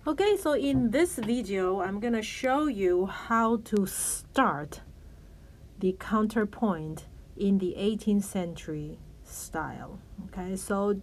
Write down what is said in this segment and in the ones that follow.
Okay, so in this video, I'm going to show you how to start the counterpoint in the 18th century style. Okay, so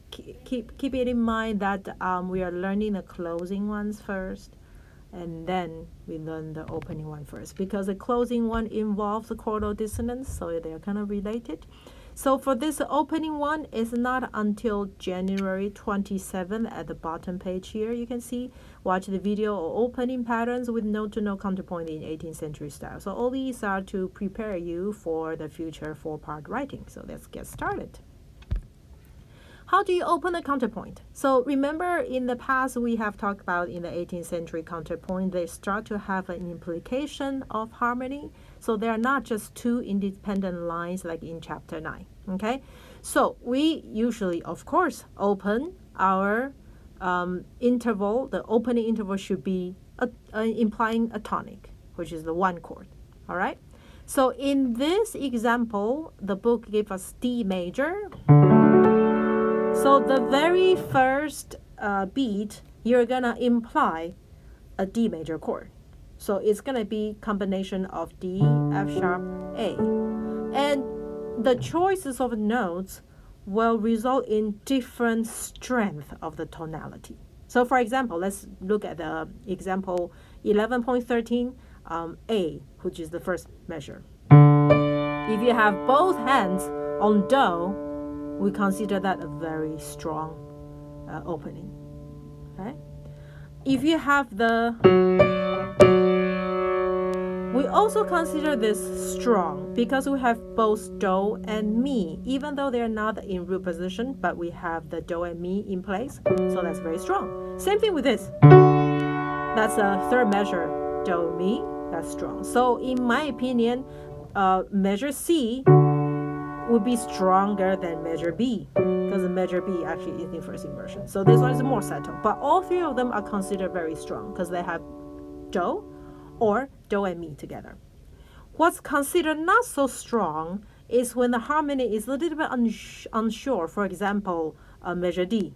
keep it in mind that we are learning the closing ones first, and then we learn the opening one first, because the closing one involves the chordal dissonance, so they're kind of related. So for this opening one, it's not until January 27th at the bottom page here. You can see, watch the video or opening patterns with note-to-note counterpoint in 18th century style. So all these are to prepare you for the future four-part writing. So let's get started. How do you open a counterpoint? So remember, in the past we have talked about in the 18th century counterpoint, they start to have an implication of harmony. So they are not just two independent lines like in chapter 9. Okay, so we usually, of course, open our interval. The opening interval should be implying a tonic, which is the one chord. All right. So in this example, the book gave us D major. So the very first beat, you're gonna imply a D major chord. So it's gonna be combination of D, F sharp, A. And the choices of notes will result in different strength of the tonality. So for example, let's look at the example 11.13, A, which is the first measure. If you have both hands on Do, we consider that a very strong opening. Okay? If you have we also consider this strong because we have both Do and Mi, even though they're not in root position, but we have the Do and Mi in place, so that's very strong. Same thing with this. That's a third measure, Do, Mi, that's strong. So in my opinion, measure C would be stronger than measure B, because the measure B actually is in first inversion. So this one is more subtle. But all three of them are considered very strong because they have Do or Do and Mi together. What's considered not so strong is when the harmony is a little bit unsure. For example, measure D.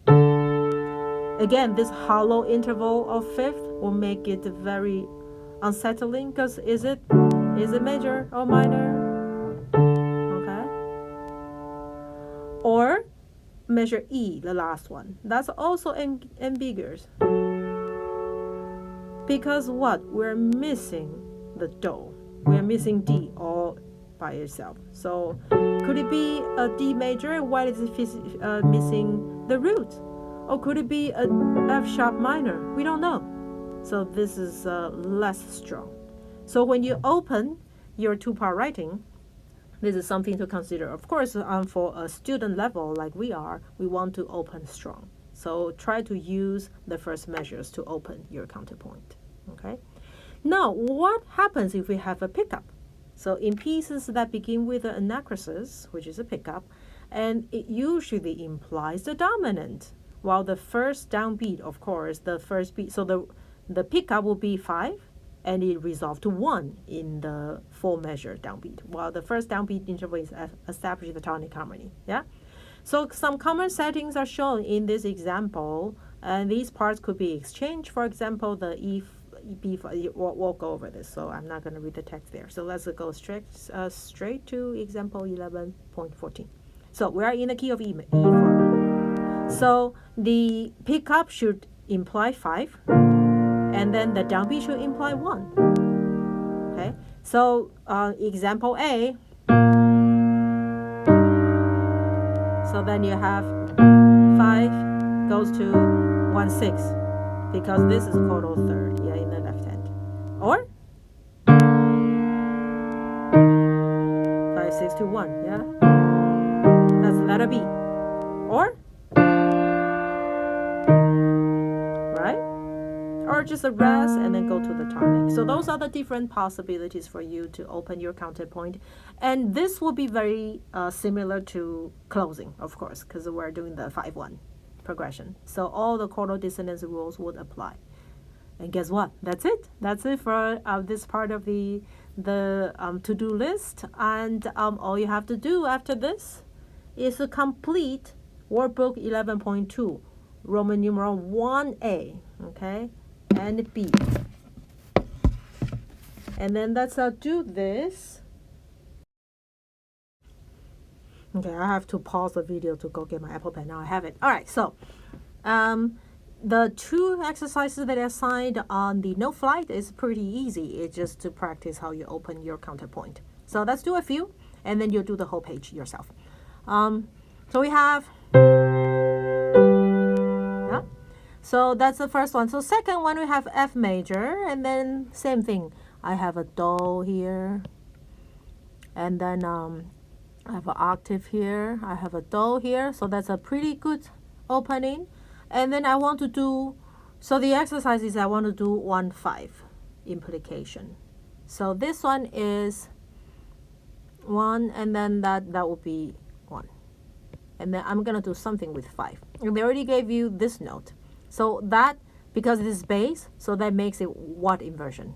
Again, this hollow interval of fifth will make it very unsettling, because is it major or minor? Or measure E, the last one. That's also ambiguous. Because what? We're missing the Do. We're missing D all by itself. So could it be a D major? Why is it missing the root? Or could it be a F sharp minor? We don't know. So this is less strong. So when you open your two-part writing, this is something to consider. Of course, for a student level like we are, we want to open strong. So try to use the first measures to open your counterpoint. Okay. Now, what happens if we have a pickup? So in pieces that begin with an anacrasis, which is a pickup, and it usually implies the dominant, while the first downbeat, of course, the first beat, so the pickup will be 5, and it resolved to 1 in the full measure downbeat, while the first downbeat interval is established the tonic harmony. Yeah. So some common settings are shown in this example, and these parts could be exchanged. For example, the E, B, we'll go over this, so I'm not going to read the text there. So let's go straight to example 11.14. So we are in the key of E flat. So the pickup should imply 5. And then the downbeat should imply 1. Okay, so example A. So then you have 5 goes to 1 6, because this is chordal third, yeah, in the left hand. Or 5 6 to 1, yeah. That's letter B. Or or just a rest and then go to the tonic. So those are the different possibilities for you to open your counterpoint. And this will be very similar to closing, of course, because we're doing the 5-1 progression. So all the chordal dissonance rules would apply. And guess what? That's it. That's it for this part of the to-do list. And all you have to do after this is to complete workbook 11.2 Roman numeral 1A, okay, and B. And then let's do this. Okay, I have to pause the video to go get my Apple Pen. Now I have it. All right, so the two exercises that I assigned on the no flight is pretty easy. It's just to practice how you open your counterpoint. So let's do a few, and then you'll do the whole page yourself. So we have, yeah. So that's the first one. So second one, we have F major, and then same thing. I have a do here, and then I have an octave here. I have a do here. So that's a pretty good opening. And then I want to do, so the exercise is I want to do 1-5 implication. So this one is 1, and then that will be 1. And then I'm going to do something with 5. And they already gave you this note. So that, because it is bass, so that makes it what inversion?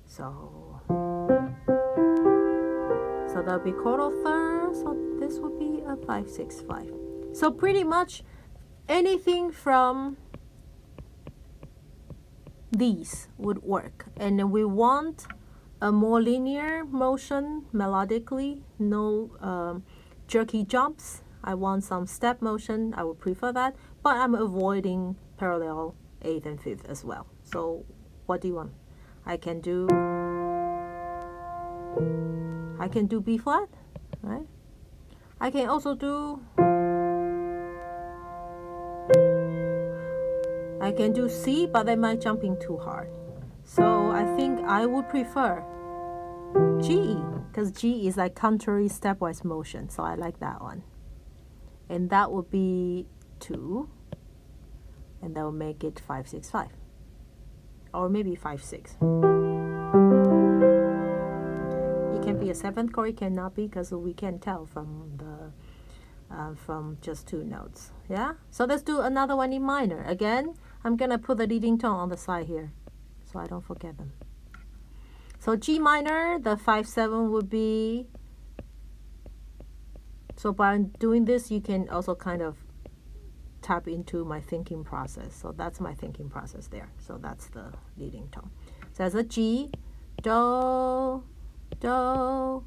So that'll be chordal third. So this would be a 5-6-5. So pretty much anything from these would work. And we want a more linear motion melodically, no jerky jumps. I want some step motion. I would prefer that, but I'm avoiding parallel 8th and 5th as well. So what do you want? I can do B flat, right? I can also do, I can do C, but they might jumping too hard. So I think I would prefer G, because G is like contrary stepwise motion. So I like that one. And that would be 2. And that will make it 5-6-5. Or maybe 5-6. It can be a 7th chord, it cannot be, because we can tell from the from just 2 notes. Yeah? So let's do another one in minor. Again, I'm going to put the leading tone on the side here so I don't forget them. So G minor, the 5-7 would be, so by doing this, you can also kind of tap into my thinking process. So that's my thinking process there. So that's the leading tone. So as a G, do, do,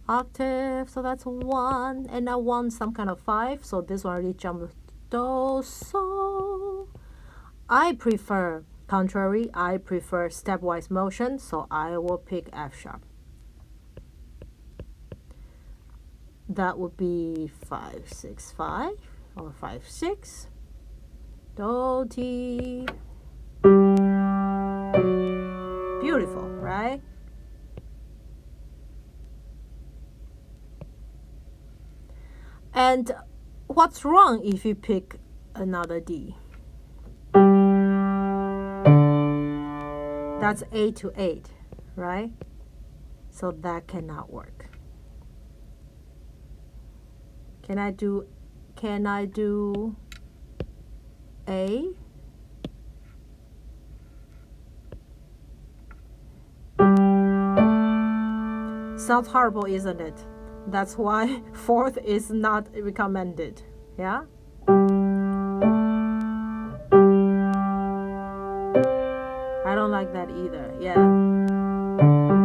octave, so that's 1, and I want some kind of 5, so this one already jumped do, so. I prefer contrary, I prefer stepwise motion, so I will pick F sharp. That would be 5-6-5 or 5-6, do, T. Beautiful, right? And what's wrong if you pick another D? That's 8-8, right? So that cannot work. Can I do A? Sounds horrible, isn't it? That's why 4th is not recommended. Yeah? I don't like that either. Yeah.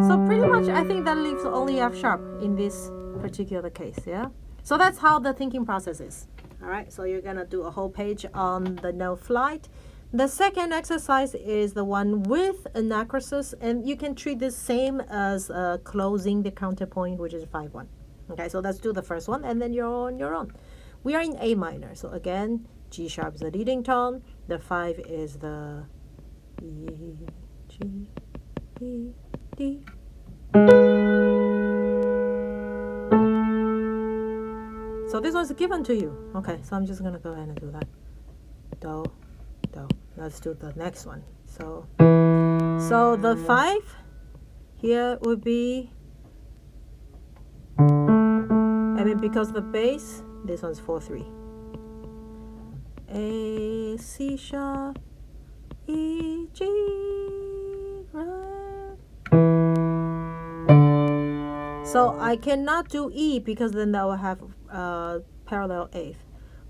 So pretty much I think that leaves only F sharp in this particular case. Yeah? So that's how the thinking process is. All right, so you're going to do a whole page on the no flight. The second exercise is the one with anacrusis, and you can treat this same as closing the counterpoint, which is 5-1. Okay, so let's do the first one, and then you're on your own. We are in A minor, so again, G sharp is the leading tone. The 5 is the E, G, E, D. So this one's given to you. Okay, so I'm just going to go ahead and do that. Do, do. Let's do the next one. So the 5 here would be, I mean, because the bass, this one's 4-3. A, C sharp, E, G, right? So I cannot do E because then that will have parallel 8th.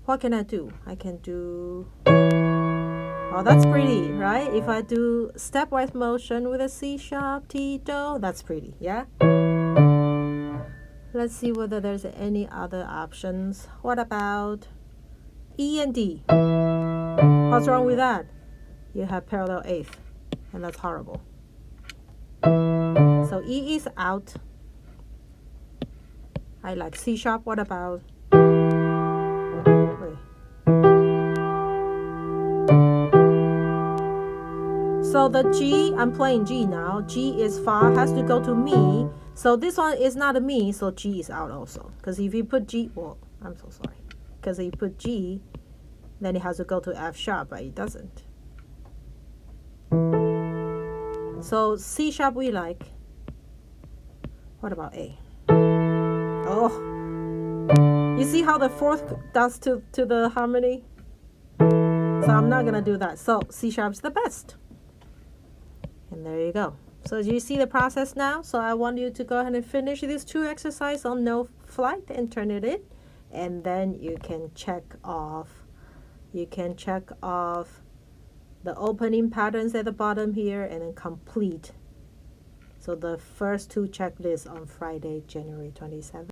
what can I do? I can do, oh, that's pretty, right? If I do stepwise motion with a C sharp, T, Do, that's pretty, yeah? Let's see whether there's any other options. What about E and D? What's wrong with that? You have parallel eighth, and that's horrible. So E is out. I like C sharp. What about? Wait. So the G, I'm playing G now. G is fa, has to go to mi. So this one is not a mi, so G is out also. Because if you put G, well, I'm so sorry. Because if you put G, then it has to go to F sharp, but it doesn't. So C sharp we like. What about A? Oh, you see how the fourth does to the harmony? So I'm not gonna do that. So C sharp's the best. And there you go. So do you see the process now? So I want you to go ahead and finish these two exercises on no flight and turn it in. And then you can check off. You can check off the opening patterns at the bottom here and then complete. So the first two checklists on Friday, January 27th.